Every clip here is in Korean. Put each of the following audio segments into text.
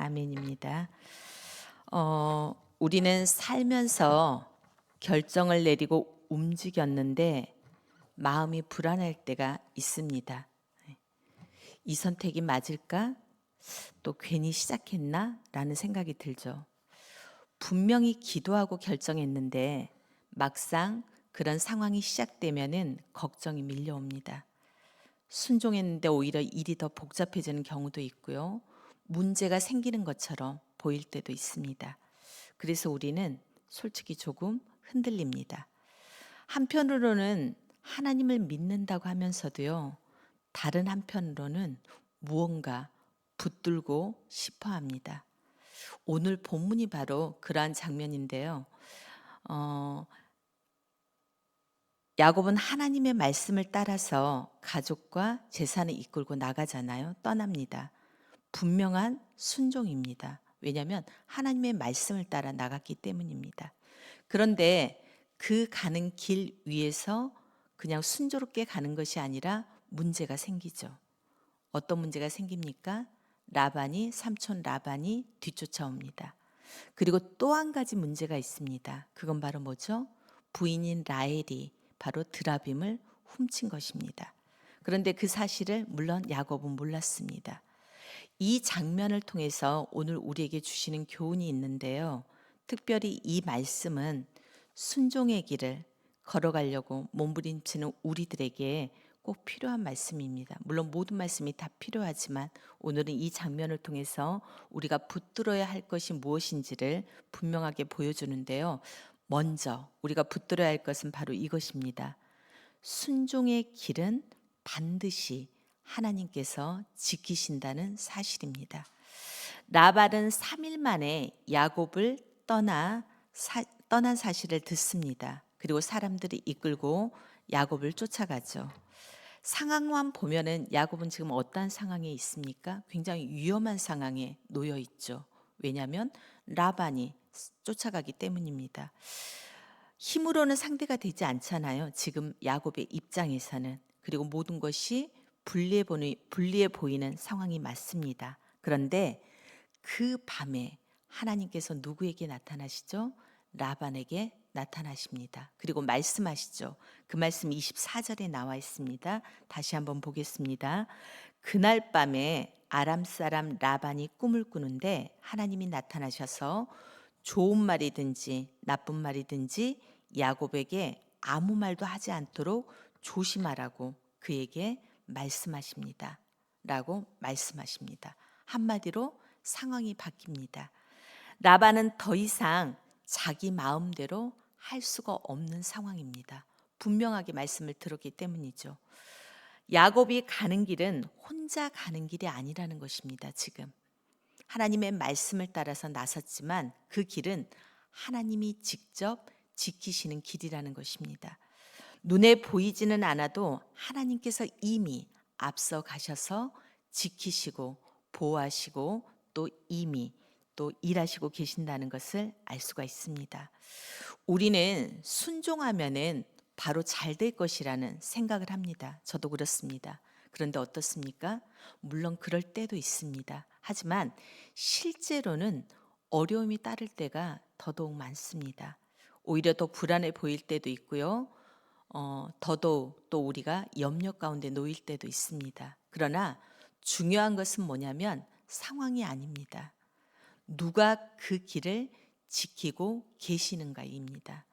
아멘입니다. 우리는 살면서 결정을 내리고 움직였는데 마음이 불안할 때가 있습니다. 이 선택이 맞을까? 또 괜히 시작했나? 라는 생각이 들죠. 분명히 기도하고 결정했는데 막상 그런 상황이 시작되면은 걱정이 밀려옵니다. 순종했는데 오히려 일이 더 복잡해지는 경우도 있고요. 문제가 생기는 것처럼 보일 때도 있습니다. 그래서 우리는 솔직히 조금 흔들립니다. 한편으로는 하나님을 믿는다고 하면서도요, 다른 한편으로는 무언가 붙들고 싶어 합니다. 오늘 본문이 바로 그러한 장면인데요. 야곱은 하나님의 말씀을 따라서 가족과 재산을 이끌고 나가잖아요. 떠납니다. 분명한 순종입니다. 왜냐하면 하나님의 말씀을 따라 나갔기 때문입니다. 그런데 그 가는 길 위에서 그냥 순조롭게 가는 것이 아니라 문제가 생기죠. 어떤 문제가 생깁니까? 삼촌 라반이 뒤쫓아옵니다. 그리고 또 한 가지 문제가 있습니다. 그건 바로 뭐죠? 부인인 라헬이 바로 드라빔을 훔친 것입니다. 그런데 그 사실을 물론 야곱은 몰랐습니다. 이 장면을 통해서 오늘 우리에게 주시는 교훈이 있는데요. 특별히 이 말씀은 순종의 길을 걸어가려고 몸부림치는 우리들에게 꼭 필요한 말씀입니다. 물론 모든 말씀이 다 필요하지만 오늘은 이 장면을 통해서 우리가 붙들어야 할 것이 무엇인지를 분명하게 보여주는데요. 먼저 우리가 붙들어야 할 것은 바로 이것입니다. 순종의 길은 반드시 하나님께서 지키신다는 사실입니다. 라반은 3일 만에 야곱을 떠난 사실을 듣습니다. 그리고 사람들이 이끌고 야곱을 쫓아가죠. 상황만 보면은 야곱은 지금 어떠한 상황에 있습니까? 굉장히 위험한 상황에 놓여 있죠. 왜냐하면 라반이 쫓아가기 때문입니다. 힘으로는 상대가 되지 않잖아요. 지금 야곱의 입장에서는. 그리고 모든 것이 불리해 보이는 상황이 맞습니다. 그런데 그 밤에 하나님께서 누구에게 나타나시죠? 라반에게 나타나십니다. 그리고 말씀하시죠. 그 말씀 24절에 나와 있습니다. 다시 한번 보겠습니다. 그날 밤에 아람 사람 라반이 꿈을 꾸는데 하나님이 나타나셔서 좋은 말이든지 나쁜 말이든지 야곱에게 아무 말도 하지 않도록 조심하라고 그에게 말씀하십니다. 라고 말씀하십니다. 한마디로 상황이 바뀝니다. 라반은 더 이상 자기 마음대로 할 수가 없는 상황입니다. 분명하게 말씀을 들었기 때문이죠. 야곱이 가는 길은 혼자 가는 길이 아니라는 것입니다. 지금 하나님의 말씀을 따라서 나섰지만 그 길은 하나님이 직접 지키시는 길이라는 것입니다. 눈에 보이지는 않아도 하나님께서 이미 앞서 가셔서 지키시고 보호하시고 또 이미 또 일하시고 계신다는 것을 알 수가 있습니다. 우리는 순종하면은 바로 잘 될 것이라는 생각을 합니다. 저도 그렇습니다. 그런데 어떻습니까? 물론 그럴 때도 있습니다. 하지만 실제로는 어려움이 따를 때가 더더욱 많습니다. 오히려 더 불안해 보일 때도 있고요. 더더욱 또 우리가 염려 가운데 놓일 때도 있습니다. 그러나 중요한 것은 뭐냐면 상황이 아닙니다. 누가 그 길을 지키고 계시는가입니다.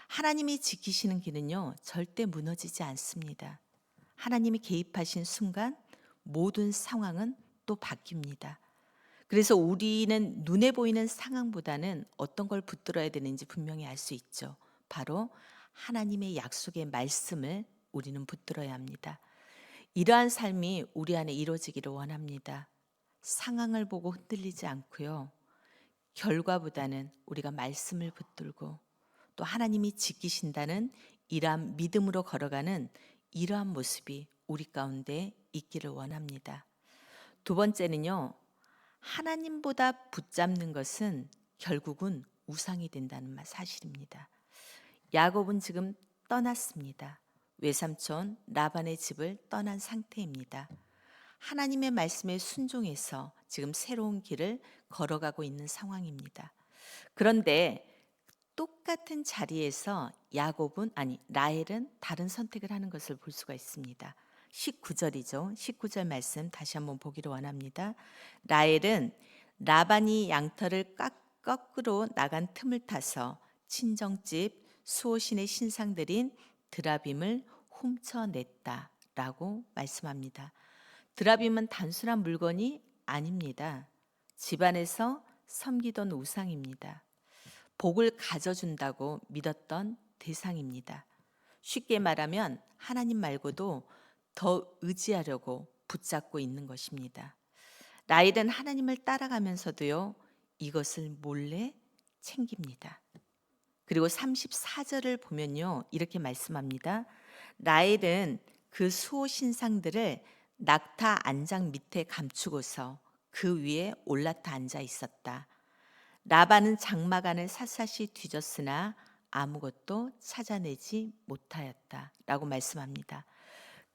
하나님이 지키시는 길은요, 절대 무너지지 않습니다. 하나님이 개입하신 순간 모든 상황은 또 바뀝니다. 그래서 우리는 눈에 보이는 상황보다는 어떤 걸 붙들어야 되는지 분명히 알 수 있죠. 바로 하나님의 약속의 말씀을 우리는 붙들어야 합니다. 이러한 삶이 우리 안에 이루어지기를 원합니다. 상황을 보고 흔들리지 않고요. 결과보다는 우리가 말씀을 붙들고 또 하나님이 지키신다는 이러한 믿음으로 걸어가는 이러한 모습이 우리 가운데 있기를 원합니다. 두 번째는요. 하나님보다 붙잡는 것은 결국은 우상이 된다는 사실입니다. 야곱은 지금 떠났습니다. 외삼촌 라반의 집을 떠난 상태입니다. 하나님의 말씀에 순종해서 지금 새로운 길을 걸어가고 있는 상황입니다. 그런데 똑같은 자리에서 라헬은 다른 선택을 하는 것을 볼 수가 있습니다. 19절이죠. 19절 말씀 다시 한번 보기를 원합니다. 라헬은 라반이 양털을 거꾸로 나간 틈을 타서 친정집 수호신의 신상들인 드라빔을 훔쳐냈다라고 말씀합니다. 드라빔은 단순한 물건이 아닙니다. 집안에서 섬기던 우상입니다. 복을 가져준다고 믿었던 대상입니다. 쉽게 말하면 하나님 말고도 더 의지하려고 붙잡고 있는 것입니다. 라헬은 하나님을 따라가면서도요, 이것을 몰래 챙깁니다. 그리고 34절을 보면요, 이렇게 말씀합니다. 라헬은 그 수호 신상들을 낙타 안장 밑에 감추고서 그 위에 올라타 앉아 있었다. 라반은 장막안을 샅샅이 뒤졌으나 아무것도 찾아내지 못하였다 라고 말씀합니다.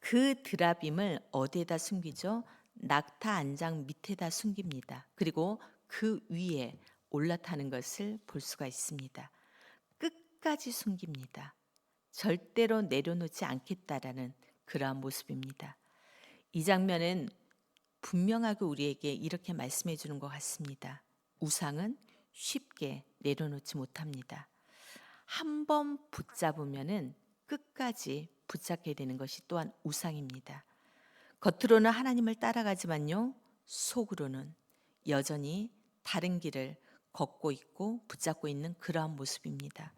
그 드라빔을 어디에다 숨기죠? 낙타 안장 밑에다 숨깁니다. 그리고 그 위에 올라타는 것을 볼 수가 있습니다. 끝까지 숨깁니다. 절대로 내려놓지 않겠다라는 그러한 모습입니다. 이 장면은 분명하게 우리에게 이렇게 말씀해 주는 것 같습니다. 우상은 쉽게 내려놓지 못합니다. 한 번 붙잡으면은 끝까지 붙잡게 되는 것이 또한 우상입니다. 겉으로는 하나님을 따라가지만요, 속으로는 여전히 다른 길을 걷고 있고 붙잡고 있는 그러한 모습입니다.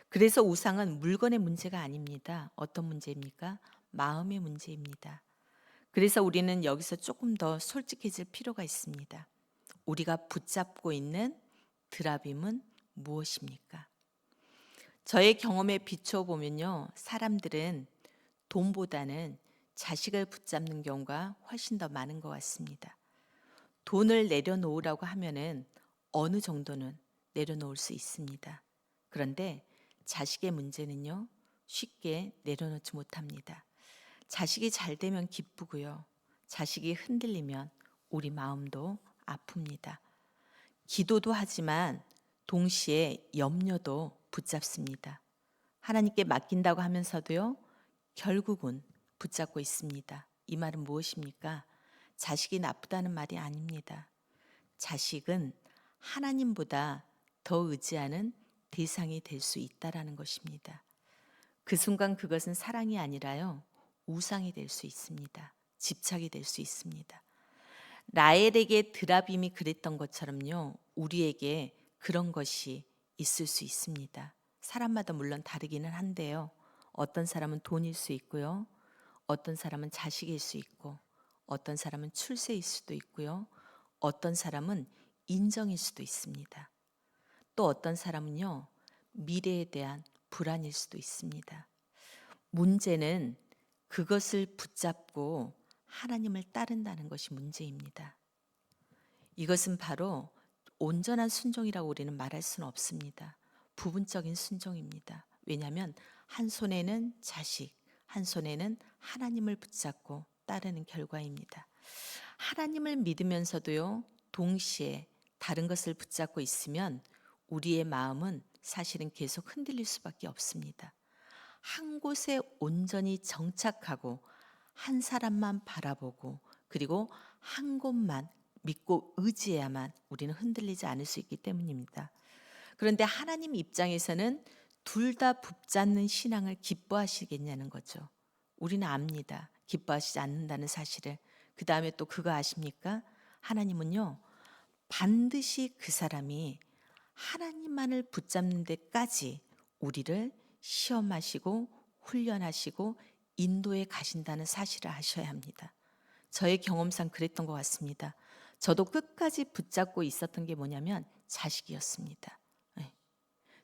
그래서 우상은 물건의 문제가 아닙니다. 어떤 문제입니까? 마음의 문제입니다. 그래서 우리는 여기서 조금 더 솔직해질 필요가 있습니다. 우리가 붙잡고 있는 드라빔은 무엇입니까? 저의 경험에 비춰 보면요, 사람들은 돈보다는 자식을 붙잡는 경우가 훨씬 더 많은 것 같습니다. 돈을 내려놓으라고 하면은 어느 정도는 내려놓을 수 있습니다. 그런데 자식의 문제는요, 쉽게 내려놓지 못합니다. 자식이 잘 되면 기쁘고요, 자식이 흔들리면 우리 마음도 아픕니다. 기도도 하지만 동시에 염려도 붙잡습니다. 하나님께 맡긴다고 하면서도요, 결국은 붙잡고 있습니다. 이 말은 무엇입니까? 자식이 나쁘다는 말이 아닙니다. 자식은 하나님보다 더 의지하는 대상이 될 수 있다라는 것입니다. 그 순간 그것은 사랑이 아니라요, 우상이 될 수 있습니다. 집착이 될 수 있습니다. 라헬에게 드라빔이 그랬던 것처럼요, 우리에게 그런 것이 있을 수 있습니다. 사람마다 물론 다르기는 한데요, 어떤 사람은 돈일 수 있고요, 어떤 사람은 자식일 수 있고, 어떤 사람은 출세일 수도 있고요, 어떤 사람은 인정일 수도 있습니다. 또 어떤 사람은요, 미래에 대한 불안일 수도 있습니다. 문제는 그것을 붙잡고 하나님을 따른다는 것이 문제입니다. 이것은 바로 온전한 순종이라고 우리는 말할 수는 없습니다. 부분적인 순종입니다. 왜냐하면 한 손에는 자식, 한 손에는 하나님을 붙잡고 따르는 결과입니다. 하나님을 믿으면서도요, 동시에 다른 것을 붙잡고 있으면 우리의 마음은 사실은 계속 흔들릴 수밖에 없습니다. 한 곳에 온전히 정착하고 한 사람만 바라보고 그리고 한 곳만 믿고 의지해야만 우리는 흔들리지 않을 수 있기 때문입니다. 그런데 하나님 입장에서는 둘 다 붙잡는 신앙을 기뻐하시겠냐는 거죠. 우리는 압니다. 기뻐하시지 않는다는 사실을. 그 다음에 또 그거 아십니까? 하나님은요, 반드시 그 사람이 하나님만을 붙잡는 데까지 우리를 시험하시고 훈련하시고 인도에 가신다는 사실을 아셔야 합니다. 저의 경험상 그랬던 것 같습니다. 저도 끝까지 붙잡고 있었던 게 뭐냐면 자식이었습니다. 네.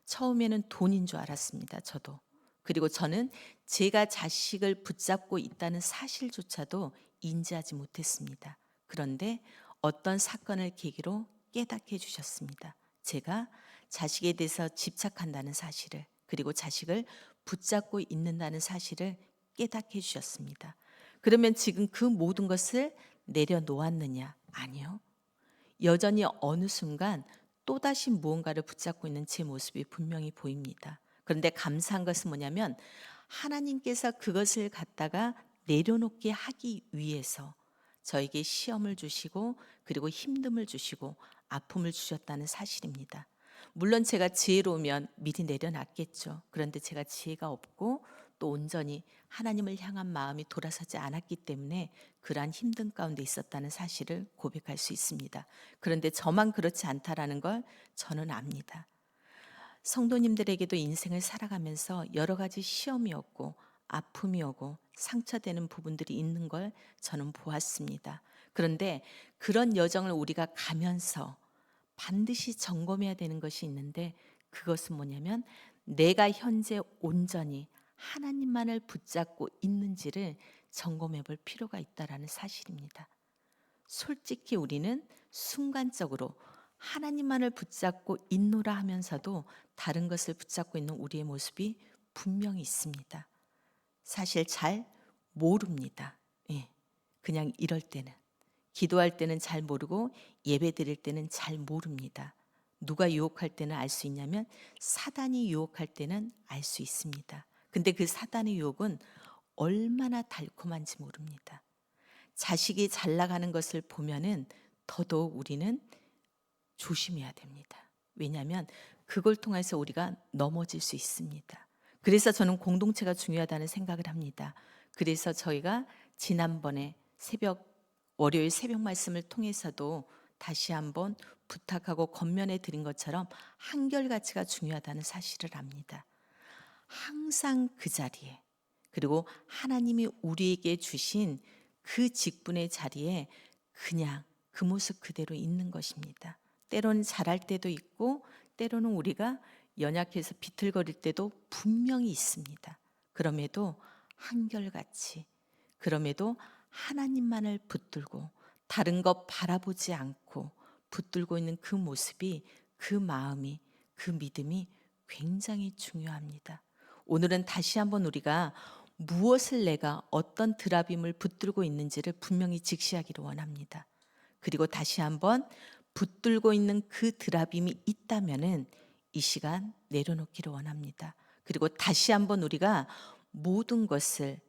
처음에는 돈인 줄 알았습니다. 저도. 그리고 저는 제가 자식을 붙잡고 있다는 사실조차도 인지하지 못했습니다. 그런데 어떤 사건을 계기로 깨닫게 해주셨습니다. 제가 자식에 대해서 집착한다는 사실을, 그리고 자식을 붙잡고 있는다는 사실을 깨닫게 해주셨습니다. 그러면 지금 그 모든 것을 내려놓았느냐? 아니요. 여전히 어느 순간 또다시 무언가를 붙잡고 있는 제 모습이 분명히 보입니다. 그런데 감사한 것은 뭐냐면 하나님께서 그것을 갖다가 내려놓게 하기 위해서 저에게 시험을 주시고 그리고 힘듦을 주시고 아픔을 주셨다는 사실입니다. 물론 제가 지혜로우면 미리 내려놨겠죠. 그런데 제가 지혜가 없고 또 온전히 하나님을 향한 마음이 돌아서지 않았기 때문에 그러한 힘든 가운데 있었다는 사실을 고백할 수 있습니다. 그런데 저만 그렇지 않다라는 걸 저는 압니다. 성도님들에게도 인생을 살아가면서 여러 가지 시험이 오고 아픔이 오고 상처되는 부분들이 있는 걸 저는 보았습니다. 그런데 그런 여정을 우리가 가면서 반드시 점검해야 되는 것이 있는데 그것은 뭐냐면 내가 현재 온전히 하나님만을 붙잡고 있는지를 점검해 볼 필요가 있다라는 사실입니다. 솔직히 우리는 순간적으로 하나님만을 붙잡고 있노라 하면서도 다른 것을 붙잡고 있는 우리의 모습이 분명히 있습니다. 사실 잘 모릅니다. 예, 그냥 이럴 때는. 기도할 때는 잘 모르고 예배 드릴 때는 잘 모릅니다. 누가 유혹할 때는 알 수 있냐면 사단이 유혹할 때는 알 수 있습니다. 근데 그 사단의 유혹은 얼마나 달콤한지 모릅니다. 자식이 잘 나가는 것을 보면은 더더욱 우리는 조심해야 됩니다. 왜냐하면 그걸 통해서 우리가 넘어질 수 있습니다. 그래서 저는 공동체가 중요하다는 생각을 합니다. 그래서 저희가 지난번에 월요일 새벽 말씀을 통해서도 다시 한번 부탁하고 권면해 드린 것처럼 한결같이가 중요하다는 사실을 압니다. 항상 그 자리에 그리고 하나님이 우리에게 주신 그 직분의 자리에 그냥 그 모습 그대로 있는 것입니다. 때로는 잘할 때도 있고 때로는 우리가 연약해서 비틀거릴 때도 분명히 있습니다. 그럼에도 한결같이 그럼에도 하나님만을 붙들고 다른 것 바라보지 않고 붙들고 있는 그 모습이 그 마음이 그 믿음이 굉장히 중요합니다. 오늘은 다시 한번 우리가 무엇을 내가 어떤 드라빔을 붙들고 있는지를 분명히 직시하기를 원합니다. 그리고 다시 한번 붙들고 있는 그 드라빔이 있다면은 이 시간 내려놓기를 원합니다. 그리고 다시 한번 우리가 모든 것을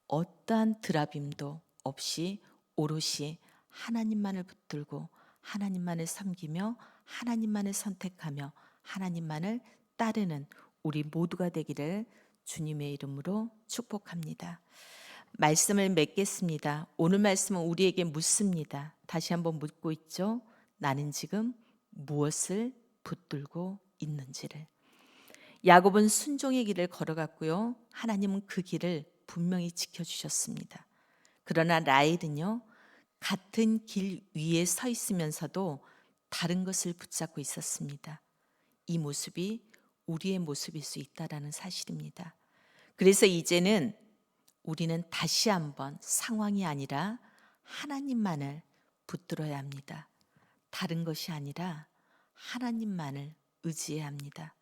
어떠한 드라빔도 없이 오롯이 하나님만을 붙들고 하나님만을 섬기며 하나님만을 선택하며 하나님만을 따르는 우리 모두가 되기를 주님의 이름으로 축복합니다. 말씀을 맺겠습니다. 오늘 말씀은 우리에게 묻습니다. 다시 한번 묻고 있죠. 나는 지금 무엇을 붙들고 있는지를. 야곱은 순종의 길을 걸어갔고요. 하나님은 그 길을 분명히 지켜주셨습니다. 그러나 라헬은요. 같은 길 위에 서 있으면서도 다른 것을 붙잡고 있었습니다. 이 모습이 우리의 모습일 수 있다라는 사실입니다. 그래서 이제는 우리는 다시 한번 상황이 아니라 하나님만을 붙들어야 합니다. 다른 것이 아니라 하나님만을 의지해야 합니다.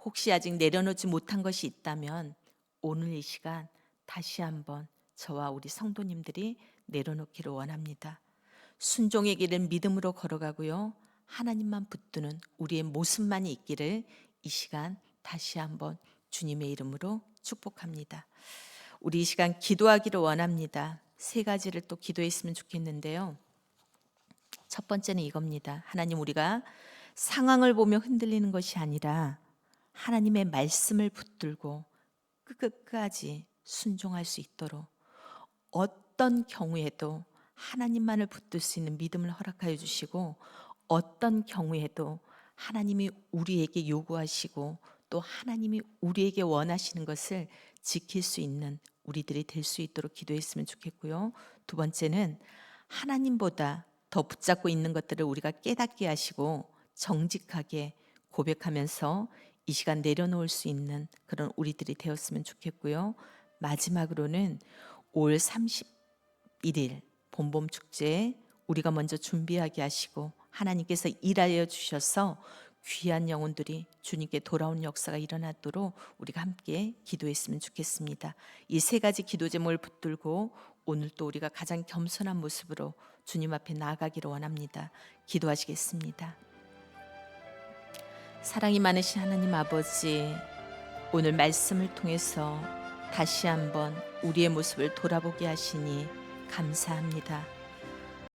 혹시 아직 내려놓지 못한 것이 있다면 오늘 이 시간 다시 한번 저와 우리 성도님들이 내려놓기를 원합니다. 순종의 길은 믿음으로 걸어가고요. 하나님만 붙드는 우리의 모습만이 있기를 이 시간 다시 한번 주님의 이름으로 축복합니다. 우리 이 시간 기도하기를 원합니다. 세 가지를 또 기도했으면 좋겠는데요. 첫 번째는 이겁니다. 하나님, 우리가 상황을 보며 흔들리는 것이 아니라 하나님의 말씀을 붙들고 끝까지 순종할 수 있도록 어떤 경우에도 하나님만을 붙들 수 있는 믿음을 허락하여 주시고 어떤 경우에도 하나님이 우리에게 요구하시고 또 하나님이 우리에게 원하시는 것을 지킬 수 있는 우리들이 될 수 있도록 기도했으면 좋겠고요. 두 번째는 하나님보다 더 붙잡고 있는 것들을 우리가 깨닫게 하시고 정직하게 고백하면서 이 시간 내려놓을 수 있는 그런 우리들이 되었으면 좋겠고요. 마지막으로는 올 31일 봄봄 축제에 우리가 먼저 준비하게 하시고 하나님께서 일하여 주셔서 귀한 영혼들이 주님께 돌아온 역사가 일어나도록 우리가 함께 기도했으면 좋겠습니다. 이 세 가지 기도 제목을 붙들고 오늘 또 우리가 가장 겸손한 모습으로 주님 앞에 나아가기를 원합니다. 기도하시겠습니다. 사랑이 많으신 하나님 아버지, 오늘 말씀을 통해서 다시 한번 우리의 모습을 돌아보게 하시니 감사합니다.